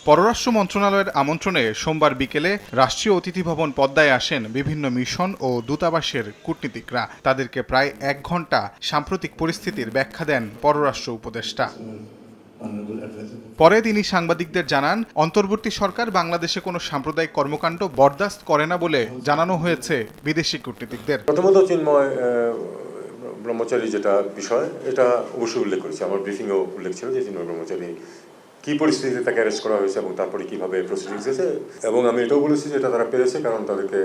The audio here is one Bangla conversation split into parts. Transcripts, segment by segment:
পররাষ্ট্র মন্ত্রণালয়ের আমন্ত্রণে সোমবার বিকেলে রাষ্ট্রীয় অতিথি ভবন পদ্মায় আসেন বিভিন্ন মিশন ও দূতাবাসের কূটনীতিকরা। তাদেরকে প্রায় ১ ঘণ্টা সাম্প্রতিক পরিস্থিতির ব্যাখ্যা দেন পররাষ্ট্র উপদেষ্টা। পরে তিনি সাংবাদিকদের জানান, অন্তর্বর্তী সরকার বাংলাদেশে কোনো সাম্প্রদায়িক কর্মকাণ্ড বরদাস্ত করে না বলে জানানো হয়েছে বিদেশি কূটনীতিকদের। প্রথমত চিন্ময় ব্রহ্মচারী যেটা বিষয়, এটা অবশ্যই উল্লেখ করেছে। আমার ব্রিফিংও উল্লেখ ছিল যে চিন্ময় ব্রহ্মচারী কি পরিস্থিতিতে তাকে অ্যারেস্ট করা হয়েছে এবং তারপরে কিভাবে প্রসিডিংস হয়েছে, এবং আমি এটাও বলেছি যে এটা তারা পেরেছে কারণ তাদেরকে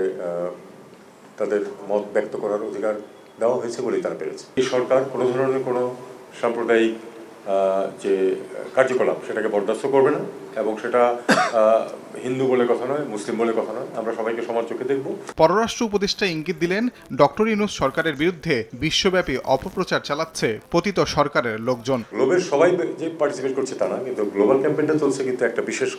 তাদের মত ব্যক্ত করার অধিকার দেওয়া হয়েছে বলেই তারা পেরেছে। এই সরকার কোনো ধরনের কোনো সাম্প্রদায়িক যে কার্যকলাপ সেটাকে বরদাস্ত করবে না, এবং সেটা হিন্দু বলে কথা নয়, মুসলিম বলে কথা নয়। আমরা সবাইকে সমান চোখে দেখব। পররাষ্ট্র উপদেষ্টা ইঙ্গিত দিলেন, ডক্টর ইউনূস সরকারের বিরুদ্ধে বিশ্বব্যাপী অপপ্রচার চালাচ্ছে পতিত সরকারের লোকজন। গ্লোবের সবাই যে পার্টিসিপেট করছে তা না, কিন্তু গ্লোবাল ক্যাম্পেইনটা চলছে কিন্তু একটা বিশেষ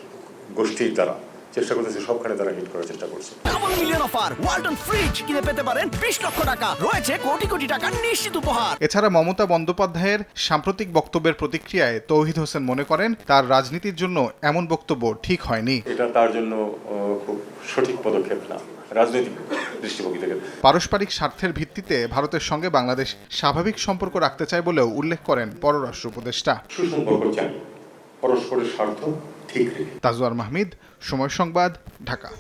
গোষ্ঠীর দ্বারা চেষ্টা করতেছে, সবখানে তারা হিট করার চেষ্টা করছে। Double million offer, Walton fridge কিনে পেতে পারেন 20 লক্ষ টাকা, রয়েছে কোটি কোটি টাকার নিশ্চিত উপহার। এছাড়া মমতা বন্দ্যোপাধ্যায়ের সাম্প্রতিক বক্তব্যের প্রতিক্রিয়ায় তৌহিদ হোসেন মনে করেন, তার রাজনীতির জন্য এমন বক্তব্য ঠিক হয়নি। এটা তার জন্য খুব সঠিক পদক্ষেপ না রাজনৈতিক দৃষ্টিভঙ্গি থেকে। পারস্পরিক স্বার্থের ভিত্তিতে ভারতের সঙ্গে বাংলাদেশ স্বাভাবিক সম্পর্ক রাখতে চায় বলেও উল্লেখ করেন পররাষ্ট্র উপদেষ্টা। সুসম্পর্ক চাই, পরস্পরের স্বার্থ ঠিক রেখে। তাজওয়ার মাহমিদ, সময় সংবাদ, ঢাকা।